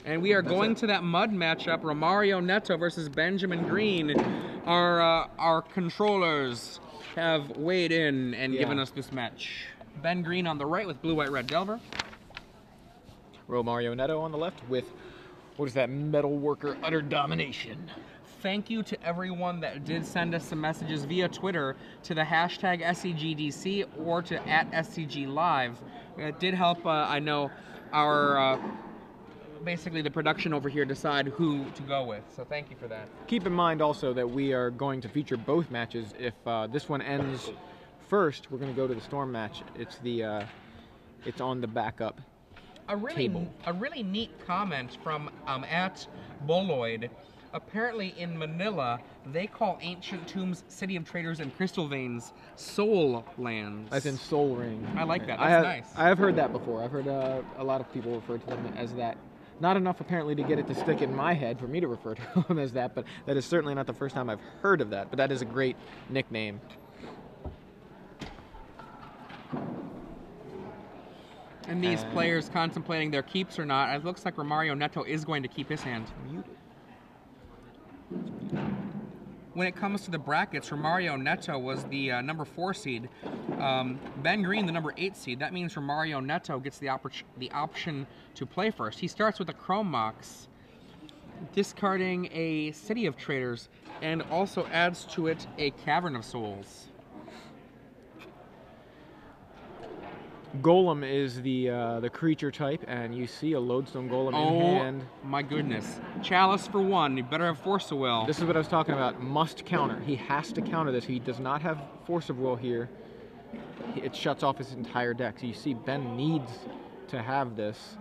And we are going to that mud matchup, Romario Neto versus Benjamin Green. Our controllers have weighed in and given us this match. Ben Green on the right with blue, white, red Delver. Romario Neto on the left with, what is that, Metal Worker Utter Domination. Thank you to everyone that did send us some messages via Twitter to the hashtag SCGDC or to @SCGLive. It did help, I know, our basically the production over here decide who to go with. So thank you for that. Keep in mind also that we are going to feature both matches. If this one ends first, we're going to go to the Storm match. It's the it's on the backup table. A really neat comment from @Boloid. Apparently in Manila, they call ancient tombs, City of Traders, and Crystal Veins soul lands. As in Soul Ring. I like that. That's nice. I have heard that before. I've heard a lot of people refer to them as that. Not enough apparently to get it to stick in my head for me to refer to them as that, but that is certainly not the first time I've heard of that. But that is a great nickname. And these players contemplating their keeps or not, it looks like Romario Neto is going to keep his hand. Muted. When it comes to the brackets, Romario Neto was the number 4 seed. Ben Green, the number 8 seed. That means Romario Neto gets the option to play first. He starts with a Chrome Mox, discarding a City of Traders, and also adds to it a Cavern of Souls. Golem is the creature type, and you see a Lodestone Golem in hand. Oh my goodness. Chalice for 1, you better have Force of Will. This is what I was talking about, must counter. He has to counter this. He does not have Force of Will here. It shuts off his entire deck. So you see Ben needs to have this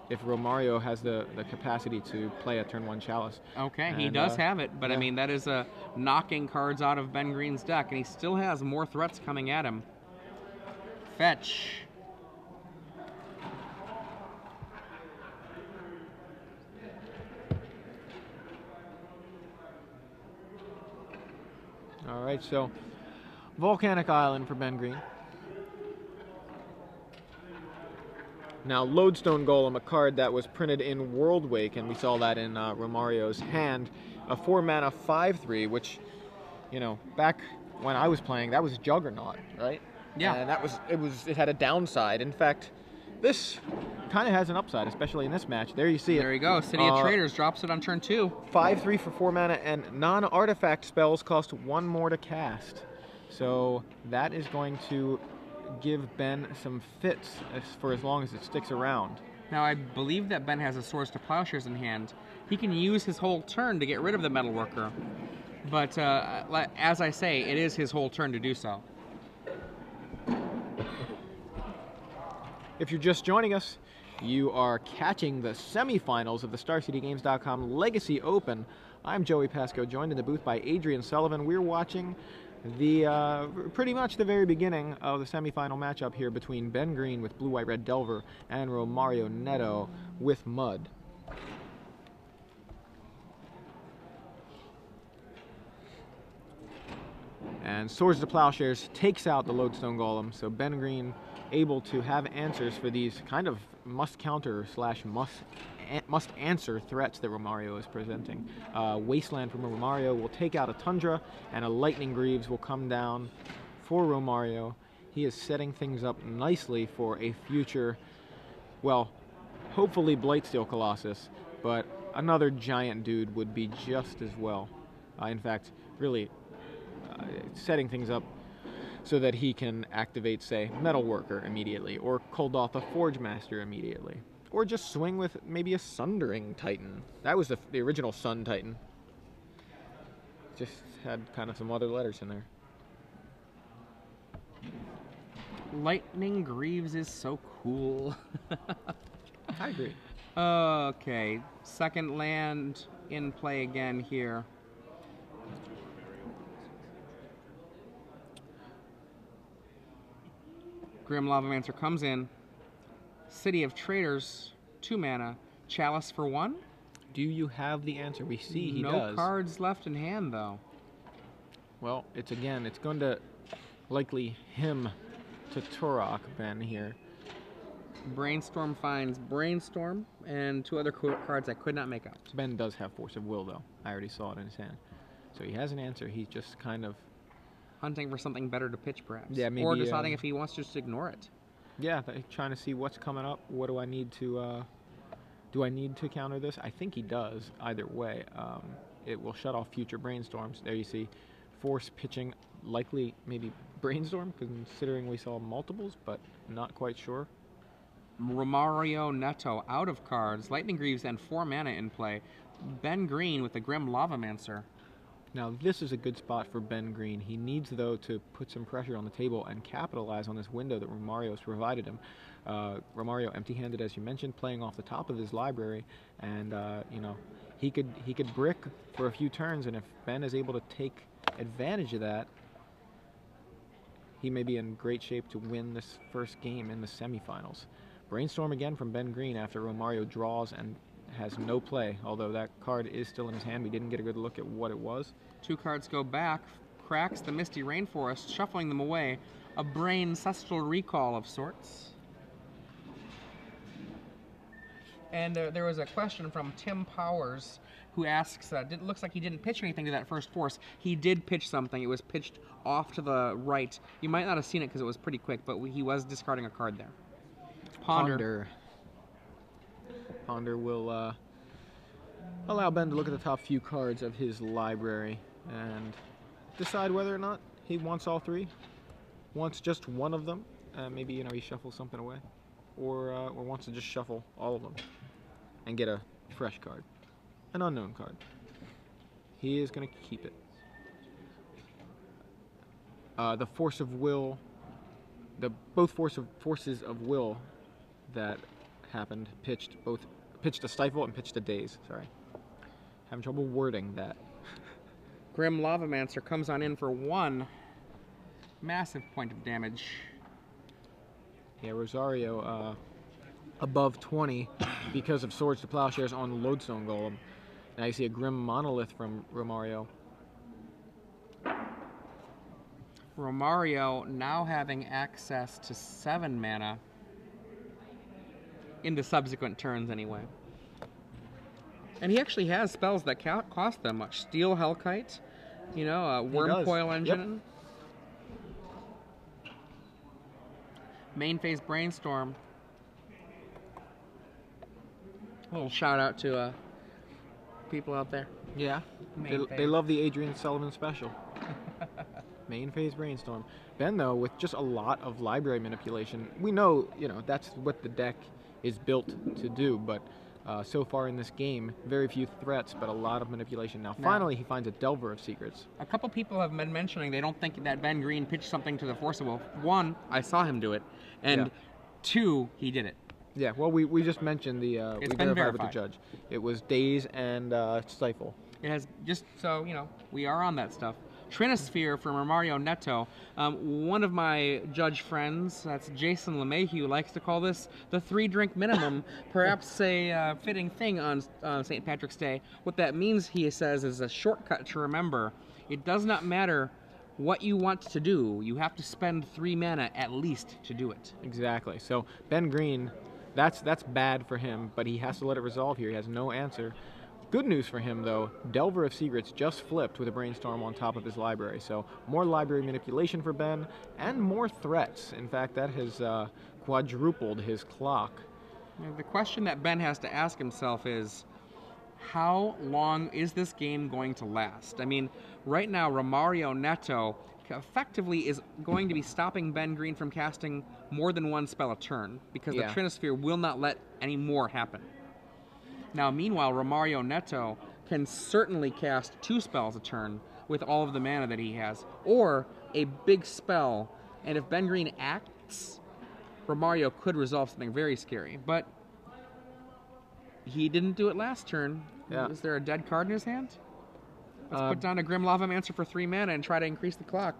if Romario has the capacity to play a turn 1 Chalice. Okay, and he does have it, but yeah. I mean, that is knocking cards out of Ben Green's deck, and he still has more threats coming at him. Fetch. All right, so Volcanic Island for Ben Green. Now, Lodestone Golem, a card that was printed in Worldwake, and we saw that in Romario's hand. A 4-mana 5/3, which, you know, back when I was playing, that was Juggernaut, right? Yeah. And it had a downside. In fact, this kind of has an upside, especially in this match. There you see it. There you go. City of Traders drops it on turn 2. 5/3 for 4 mana, and non-artifact spells cost 1 more to cast. So that is going to give Ben some fits for as long as it sticks around. Now, I believe that Ben has a Swords to Plowshares in hand. He can use his whole turn to get rid of the Metalworker. But as I say, it is his whole turn to do so. If you're just joining us, you are catching the semifinals of the StarCityGames.com Legacy Open. I'm Joey Pasco, joined in the booth by Adrian Sullivan. We're watching pretty much the very beginning of the semifinal matchup here between Ben Green with blue, white, red Delver and Romario Neto with Mud. And Swords to Plowshares takes out the Lodestone Golem, so Ben Green able to have answers for these kind of must-counter / must-answer threats that Romario is presenting. Wasteland from Romario will take out a Tundra, and a Lightning Greaves will come down for Romario. He is setting things up nicely for a future, well, hopefully Blightsteel Colossus, but another giant dude would be just as well. In fact, really setting things up so that he can activate, say, Metalworker immediately, or Koldoth the Forge Master immediately, or just swing with maybe a Sundering Titan. That was the original Sun Titan. Just had kind of some other letters in there. Lightning Greaves is so cool. I agree. Okay, second land in play again here. Grim Lavamancer comes in. City of Traders, 2 mana. Chalice for 1. Do you have the answer? We see he does. No cards left in hand, though. Well, it's going to likely him to Turok Ben here. Brainstorm finds Brainstorm and 2 other cards I could not make out. Ben does have Force of Will, though. I already saw it in his hand. So he has an answer. He's just kind of... hunting for something better to pitch, perhaps. Yeah, maybe, or deciding if he wants to just ignore it. Yeah, trying to see what's coming up. What do I need to... do I need to counter this? I think he does, either way. It will shut off future Brainstorms. There you see Force pitching, likely maybe Brainstorm, considering we saw multiples, but not quite sure. Romario Neto out of cards. Lightning Greaves and 4 mana in play. Ben Green with the Grim Lavamancer. Now this is a good spot for Ben Green. He needs, though, to put some pressure on the table and capitalize on this window that Romario has provided him. Romario empty-handed, as you mentioned, playing off the top of his library, and you know, he could brick for a few turns, and if Ben is able to take advantage of that, he may be in great shape to win this first game in the semifinals. Brainstorm again from Ben Green after Romario draws and has no play, although that card is still in his hand. We didn't get a good look at what it was. 2 cards go back, cracks the Misty Rainforest, shuffling them away. A Braincestral Recall of sorts. And there was a question from Tim Powers who asks, looks like he didn't pitch anything to that first Force. He did pitch something. It was pitched off to the right. You might not have seen it because it was pretty quick, but he was discarding a card there. Ponder will allow Ben to look at the top few cards of his library and decide whether or not he wants all 3, wants just one of them, maybe, you know, he shuffles something away, or wants to just shuffle all of them and get a fresh card, an unknown card. He is going to keep it. The Force of Will, both forces of will that happened pitched a Stifle and pitched a Daze. Sorry, having trouble wording that. Grim Lavamancer comes on in for 1 massive point of damage. Yeah, Rosario above 20 because of Swords to Plowshares on Lodestone Golem. Now you see a Grim Monolith from Romario. Romario now having access to 7 mana in the subsequent turns anyway. And he actually has spells that cost that much. Steel Hellkite, you know, Wormcoil Engine. Yep. Main phase Brainstorm. A little shout out to people out there. Yeah, they love the Adrian Sullivan special. Main phase Brainstorm. Ben, though, with just a lot of library manipulation, we know, you know, that's what the deck is built to do, but so far in this game, very few threats, but a lot of manipulation. Now, finally, he finds a Delver of Secrets. A couple people have been mentioning they don't think that Ben Green pitched something to the Force of Will. 1, I saw him do it, and 2, he did it. Yeah, well, we just mentioned we verified with the judge. It was Daze and Stifle. It has, just so, you know, we are on that stuff. Trinisphere from Romario Neto. One of my judge friends, that's Jason LeMahieu, likes to call this the 3-drink minimum, perhaps a fitting thing on St. Patrick's Day. What that means, he says, is a shortcut to remember. It does not matter what you want to do. You have to spend 3 mana at least to do it. Exactly. So Ben Green, that's bad for him, but he has to let it resolve here. He has no answer. Good news for him, though, Delver of Secrets just flipped with a Brainstorm on top of his library. So more library manipulation for Ben, and more threats. In fact, that has quadrupled his clock. The question that Ben has to ask himself is, how long is this game going to last? I mean, right now, Romario Neto effectively is going to be stopping Ben Green from casting more than 1 spell a turn, because the Trinisphere will not let any more happen. Now, meanwhile, Romario Neto can certainly cast 2 spells a turn with all of the mana that he has, or a big spell, and if Ben Green acts, Romario could resolve something very scary, but he didn't do it last turn. Yeah. Is there a dead card in his hand? Let's put down a Grim Lavamancer for 3 mana and try to increase the clock.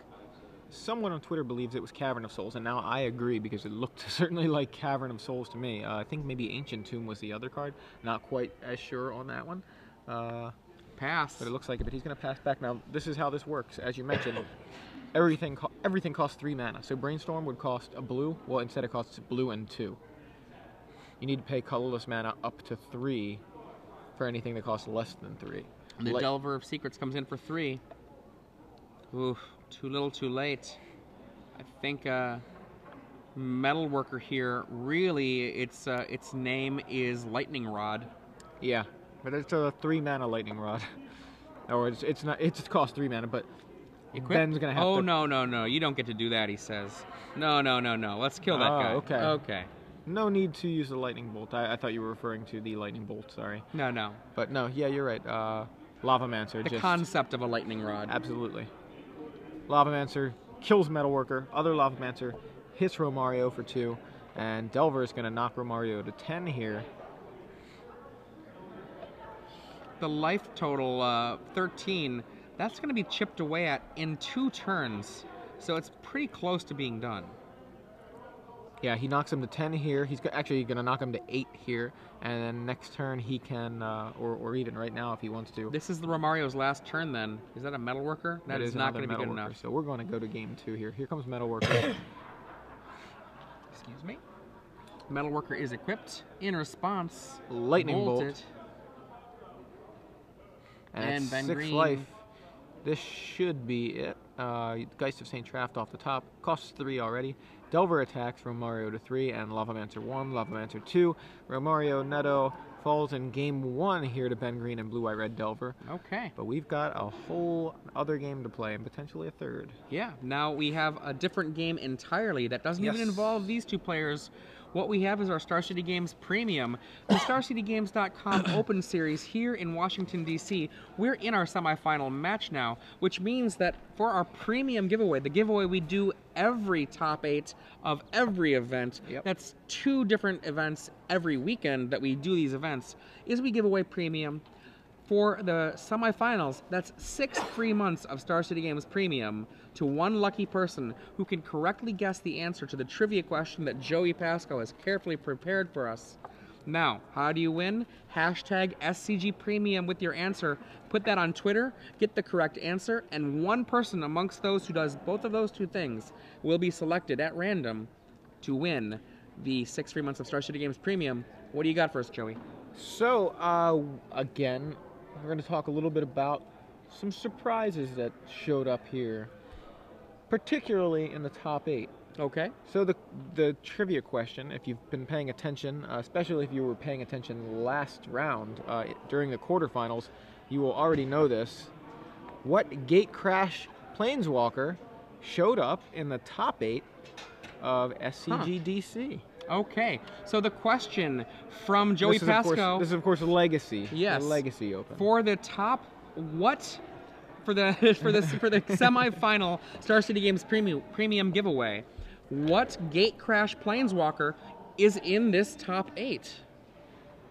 Someone on Twitter believes it was Cavern of Souls, and now I agree because it looked certainly like Cavern of Souls to me. I think maybe Ancient Tomb was the other card. Not quite as sure on that one. Pass. But it looks like it, but he's going to pass back. Now, this is how this works. As you mentioned, everything costs 3 mana. So Brainstorm would cost a blue. Well, instead it costs blue and 2. you need to pay colorless mana up to 3 for anything that costs less than 3. The Delver of Secrets comes in for 3. Oof, too little, too late. I think Metalworker here, really, its name is Lightning Rod. Yeah, but it's a 3 mana Lightning Rod. Or it's not. It's cost 3 mana, but Ben's gonna have to. Oh no! You don't get to do that. He says. No. Let's kill that guy. Okay. Okay. No need to use the Lightning Bolt. I thought you were referring to the Lightning Bolt. Sorry. No. But no, yeah, you're right. Lavamancer. The concept of a Lightning Rod. Absolutely. Lavamancer kills Metalworker. Other Lavamancer hits Romario for 2, and Delver is gonna knock Romario to 10 here. The life total, 13, that's going to be chipped away at in 2 turns. So it's pretty close to being done. Yeah, he knocks him to 10 here. He's actually going to knock him to 8 here. And then next turn he can, or even right now if he wants to. This is the Romario's last turn then. Is that a Metalworker? That is not going to be good enough. So we're going to go to game 2 here. Here comes Metalworker. Excuse me. Metalworker is equipped. In response, Lightning Bolt. It. And Ben 6 Green. life. This should be it. Geist of St. Traft off the top. Costs 3 already. Delver attacks Romario to 3 and Lavamancer 1, Lavamancer 2. Romario Neto falls in game 1 here to Ben Green and Blue White Red Delver. Okay. But we've got a whole other game to play and potentially a third. Yeah. Now we have a different game entirely that doesn't even involve these 2 players. What we have is our Star City Games Premium, the StarCityGames.com Open Series here in Washington, D.C. We're in our semifinal match now, which means that for our premium giveaway, the giveaway we do every top 8 of every event, that's 2 different events every weekend that we do these events, is we give away premium. For the semifinals, that's 6 free months of Star City Games Premium to 1 lucky person who can correctly guess the answer to the trivia question that Joey Pasco has carefully prepared for us. Now, how do you win? Hashtag SCG Premium with your answer. Put that on Twitter, get the correct answer, and 1 person amongst those who does both of those 2 things will be selected at random to win the 6 free months of Star City Games Premium. What do you got for us, Joey? So, again, we're going to talk a little bit about some surprises that showed up here, particularly in the top 8. Okay. So the trivia question, if you've been paying attention, especially if you were paying attention last round during the quarterfinals, you will already know this. What Gate Crash Planeswalker showed up in the top 8 of SCGDC? Okay, so the question from Joey Pasco. This is of course Legacy. Yes. The Legacy Open. For the top, for the semifinal Star City Games premium giveaway, what Gate Crash Planeswalker is in this top 8?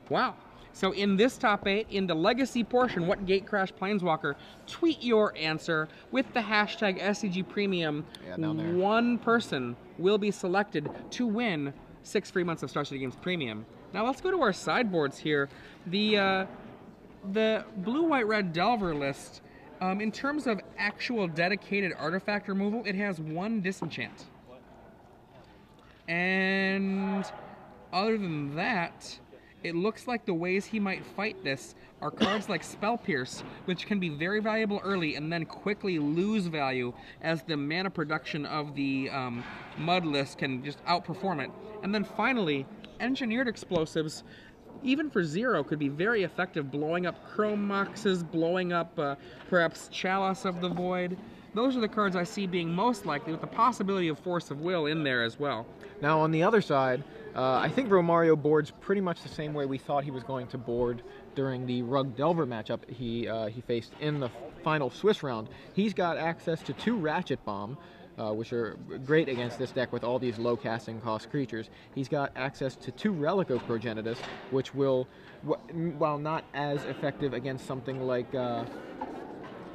Wow. So in this top 8, in the Legacy portion, what Gate Crash Planeswalker? Tweet your answer with the hashtag SCG Premium. Yeah, down there. 1 person will be selected to win 6 free months of Star City Games Premium. Now let's go to our sideboards here. The Blue White Red Delver list, in terms of actual dedicated artifact removal, it has 1 disenchant. And other than that, it looks like the ways he might fight this are cards like Spell Pierce, which can be very valuable early and then quickly lose value as the mana production of the Mud list can just outperform it. And then finally, Engineered Explosives, even for 0, could be very effective, blowing up Chrome Moxes, blowing up perhaps Chalice of the Void. Those are the cards I see being most likely, with the possibility of Force of Will in there as well. Now on the other side, I think Romario boards pretty much the same way we thought he was going to board during the Rug Delver matchup he faced in the final Swiss round. He's got access to 2 Ratchet Bomb, which are great against this deck with all these low casting cost creatures. He's got access to 2 Relic of Progenitus, which will, while not as effective against something like...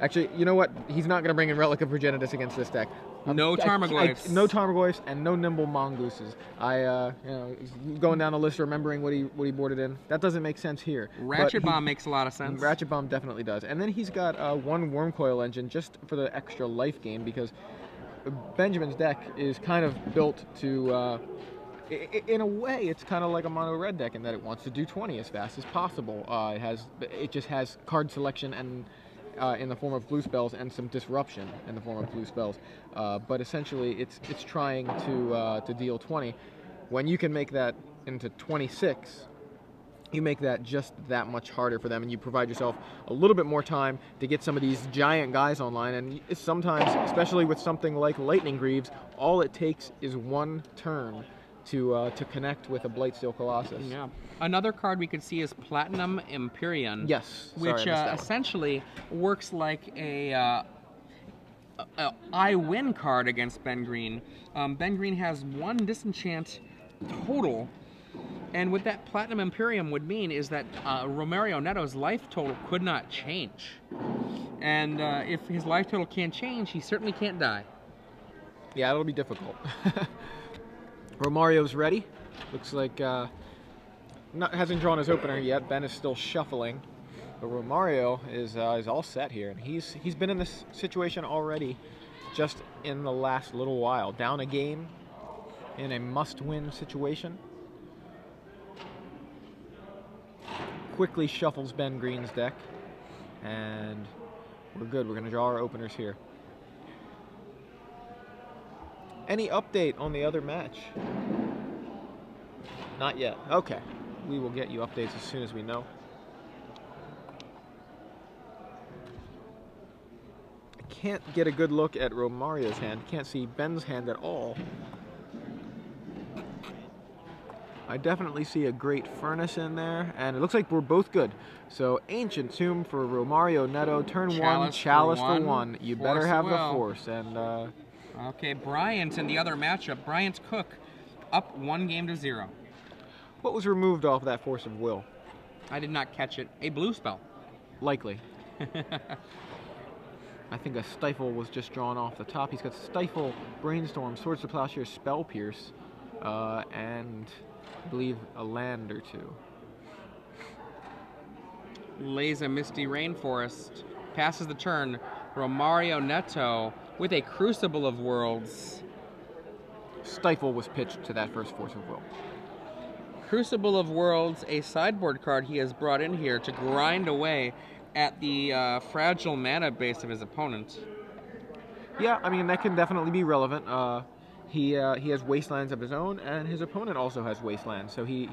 Actually, you know what? He's not going to bring in Relic of Progenitus against this deck. No Tarmogoyfs. No Tarmogoyfs and no Nimble Mongooses. Going down the list, remembering what he boarded in. That doesn't make sense here. Ratchet Bomb makes a lot of sense. Ratchet Bomb definitely does. And then he's got 1 Wormcoil Engine just for the extra life gain, because Benjamin's deck is kind of built to In a way, it's kind of like a mono red deck in that it wants to do 20 as fast as possible. It just has card selection and in the form of blue spells and some disruption in the form of blue spells. But essentially, it's trying to deal 20. When you can make that into 26, you make that just that much harder for them, and you provide yourself a little bit more time to get some of these giant guys online. And it's sometimes, especially with something like Lightning Greaves, all it takes is one turn to connect with a Blightsteel Colossus. Yeah. Another card we could see is Platinum Empyrean. Yes. Which essentially works like a I win card against Ben Green. Ben Green has 1 disenchant total. And what that Platinum Imperium would mean is that Romario Neto's life total could not change. And if his life total can't change, he certainly can't die. Yeah, it'll be difficult. Romario's ready. Looks like hasn't drawn his opener yet. Ben is still shuffling. But Romario is all set here. And he's been in this situation already just in the last little while. Down a game in a must-win situation. Quickly shuffles Ben Green's deck, and we're good. We're going to draw our openers here. Any update on the other match? Not yet. Okay. We will get you updates as soon as we know. I can't get a good look at Romario's hand. Can't see Ben's hand at all. I definitely see a Great Furnace in there, and it looks like we're both good. So, Ancient Tomb for Romario Neto, turn 1, Chalice for 1. You better have the Force. And okay, Bryant in the other matchup. Bryant Cook up 1-0. What was removed off that Force of Will? I did not catch it. A blue spell. Likely. I think a Stifle was just drawn off the top. He's got Stifle, Brainstorm, Swords to Plowshare, Spell Pierce, and I believe a land or 2. Lays a Misty Rainforest. Passes the turn. Romario Neto with a Crucible of Worlds. Stifle was pitched to that first Force of Will. Crucible of Worlds, a sideboard card he has brought in here to grind away at the fragile mana base of his opponent. Yeah, I mean, that can definitely be relevant. He has Wastelands of his own, and his opponent also has Wastelands. So he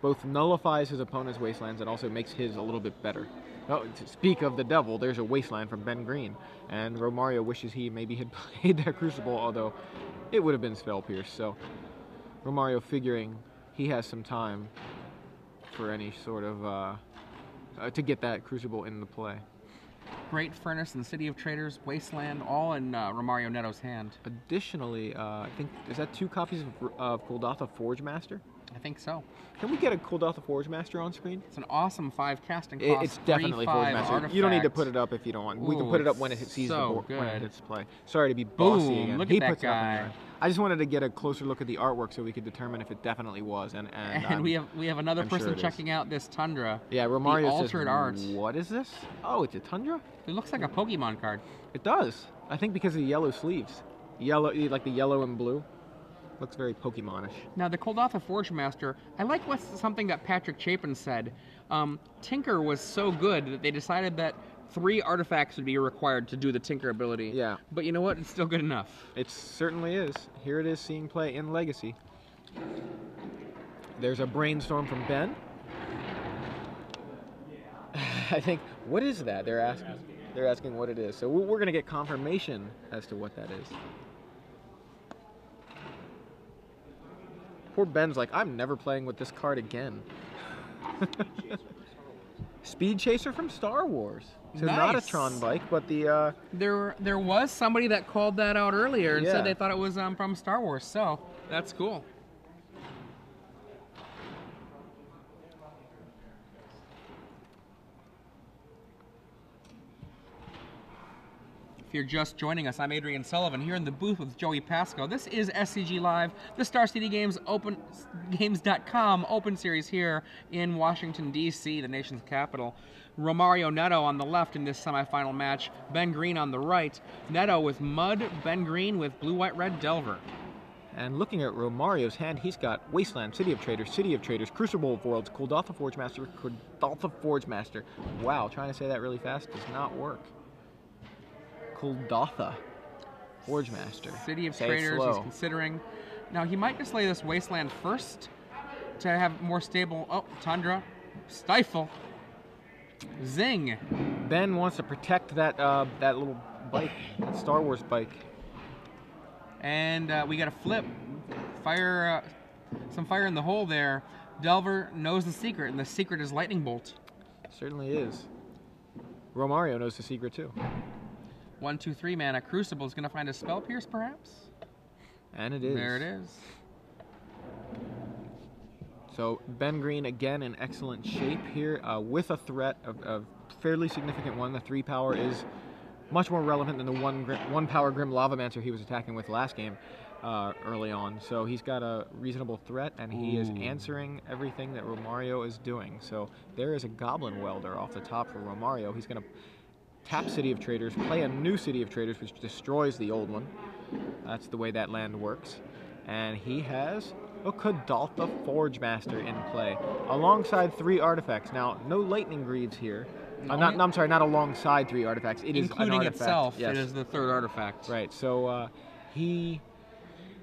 both nullifies his opponent's Wastelands and also makes his a little bit better. Oh, to speak of the devil, there's a Wasteland from Ben Green, and Romario wishes he maybe had played that Crucible, although it would have been Spell Pierce. So Romario figuring he has some time for any sort of to get that Crucible into play. Great Furnace and City of Traders, Wasteland, all in Romario Neto's hand. Additionally, I think, is that 2 copies of Kuldotha Forge Master? I think so. Can we get a Kuldotha Forge Master on screen? It's an awesome 5 casting cost. It's definitely Forge Master. Artifact. You don't need to put it up if you don't want. We can put it up when it sees the board, when it hits play. Sorry to be bossy Boom, again. look He at that puts it up guy. anyway. I just wanted to get a closer look at the artwork so we could determine if it definitely was. And we have another person sure checking out this Tundra. Yeah, Romario the altered says, art. What is this? Oh, it's a Tundra? It looks like a Pokemon card. It does. I think because of the yellow sleeves. Yellow, like the yellow and blue. Looks very Pokemonish. Now, the Kuldotha Forge Master, I like something that Patrick Chapin said. Tinker was so good that they decided that 3 artifacts would be required to do the Tinker ability. Yeah. But you know what? It's still good enough. It certainly is. Here it is seeing play in Legacy. There's a Brainstorm from Ben. I think, what is that? They're asking what it is. So we're going to get confirmation as to what that is. Poor Ben's like, I'm never playing with this card again. Speed Chaser from Star Wars. So nice. Not a Tron bike, but the... There was somebody that called that out earlier and Yeah. said they thought it was from Star Wars, so that's cool. If you're just joining us, I'm Adrian Sullivan here in the booth with Joey Pasco. This is SCG Live, the Star City Games Games.com Open Series here in Washington, D.C., the nation's capital. Romario Neto on the left in this semifinal match, Ben Green on the right. Neto with Mud, Ben Green with Blue-White-Red Delver. And looking at Romario's hand, he's got Wasteland, City of Traders, Crucible of Worlds, Kuldotha Forge Master. Wow, trying to say that really fast does not work. Kuldotha Forge Master. City of Traders, he's considering. Now, he might just lay this Wasteland first to have more stable. Oh, Tundra. Stifle. Zing. Ben wants to protect that that little bike, that Star Wars bike. And we got a flip. Fire, some fire in the hole there. Delver knows the secret, and the secret is Lightning Bolt. Certainly is. Romario knows the secret too. 1, 2, 3 mana. Crucible is going to find a Spell Pierce, perhaps? And it is. There it is. So Ben Green again in excellent shape here with a threat of fairly significant one. The 3 power is much more relevant than the 1 power Grim Lavamancer he was attacking with last game early on. So he's got a reasonable threat, and he is answering everything that Romario is doing. So there is a Goblin Welder off the top for Romario. He's going to tap City of Traders, play a new City of Traders, which destroys the old one. That's the way that land works. And he has a Kuldotha Forge Master in play, alongside 3 artifacts. Now, no Lightning Greaves here. I'm sorry, not alongside 3 artifacts. It is an including artifact. itself. Yes. It is the 3rd artifact. Right. So he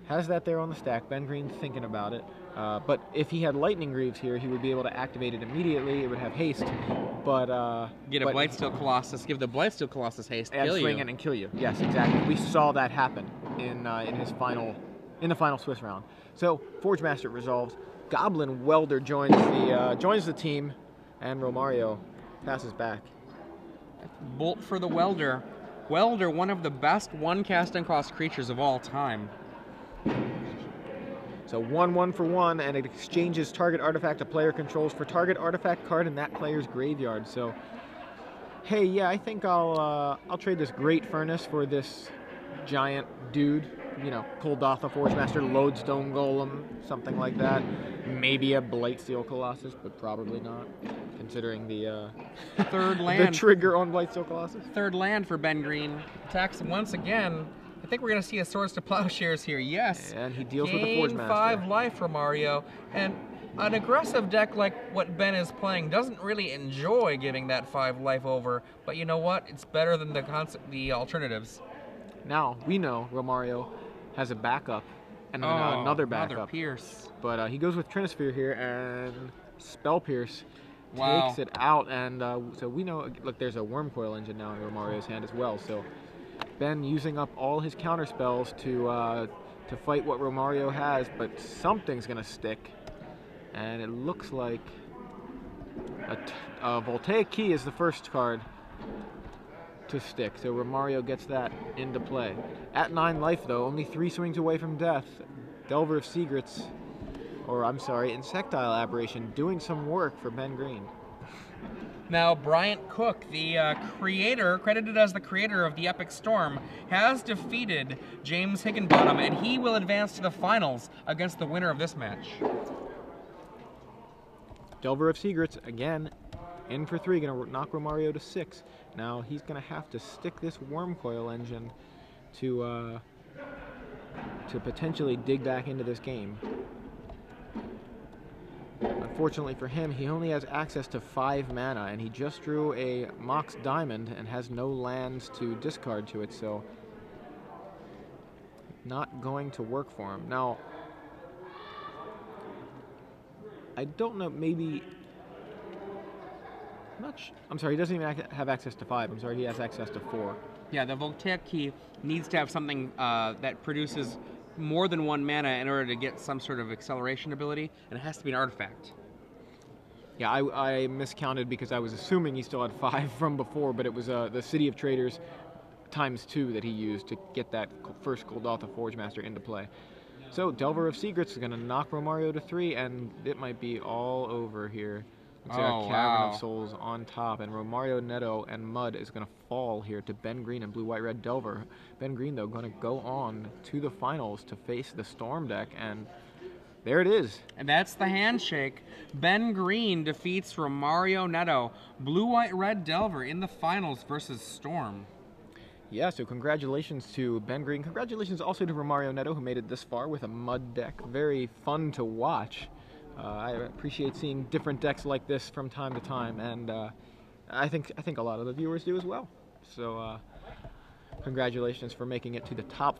has that there on the stack. Ben Green thinking about it. But if he had Lightning Greaves here, he would be able to activate it immediately. It would have haste. But get a Blightsteel Colossus. Give the Blightsteel Colossus haste. And kill swing you. it and kill you. Yes, exactly. We saw that happen in the final Swiss round. So Forge Master resolves. Goblin Welder joins the team, and Romario passes back. Bolt for the Welder. Welder, one of the best 1-cast cost creatures of all time. So 1/1 for 1, and it exchanges target artifact a player controls for target artifact card in that player's graveyard. So, hey, yeah, I think I'll trade this Great Furnace for this giant dude. You know, Kuldotha Forge Master, Lodestone Golem, something like that. Maybe a Blightsteel Colossus, but probably not, considering the 3rd land. the trigger on Blightsteel Colossus. 3rd land for Ben Green. Attacks once again. I think we're going to see a Swords to Plowshares here. Yes. And he deals with the Forge Master. 5 life for Mario. And an aggressive deck like what Ben is playing doesn't really enjoy giving that 5 life over. But you know what? It's better than the alternatives. Now, we know Romario has a backup and then another backup. Another Pierce. But he goes with Trinisphere here, and Spell Pierce takes it out. And so we know, look, there's a Wormcoil Engine now in Romario's hand as well. So Ben using up all his counter spells to fight what Romario has, but something's going to stick. And it looks like a Voltaic Key is the first card to stick, so Romario gets that into play. At 9 life, though, only 3 swings away from death. Delver of Secrets, or I'm sorry, Insectile Aberration, doing some work for Ben Green. Now, Bryant Cook, the creator, credited as the creator of the Epic Storm, has defeated James Higginbottom, and he will advance to the finals against the winner of this match. Delver of Secrets, again, in for 3, going to knock Romario to 6. Now he's going to have to stick this Wormcoil Engine to potentially dig back into this game. Unfortunately for him, he only has access to 5 mana, and he just drew a Mox Diamond and has no lands to discard to it, so not going to work for him. Now, I don't know, maybe... I'm sorry, he doesn't even have access to 5. I'm sorry, he has access to 4. Yeah, the Voltaic Key needs to have something that produces more than 1 mana in order to get some sort of acceleration ability, and it has to be an artifact. Yeah, I miscounted because I was assuming he still had 5 from before, but it was the City of Traders ×2 that he used to get that first Kuldotha Forge Master into play. So, Delver of Secrets is going to knock Romario to 3, and it might be all over here. Looks like a Cavern of Souls on top, and Romario, Neto, and Mud is going to fall here to Ben Green and Blue-White-Red Delver. Ben Green, though, going to go on to the finals to face the Storm deck, and there it is. And that's the handshake. Ben Green defeats Romario, Neto, Blue-White-Red Delver in the finals versus Storm. Yeah, so congratulations to Ben Green. Congratulations also to Romario Neto, who made it this far with a mud deck. Very fun to watch. I appreciate seeing different decks like this from time to time, and I think a lot of the viewers do as well. So congratulations for making it to the top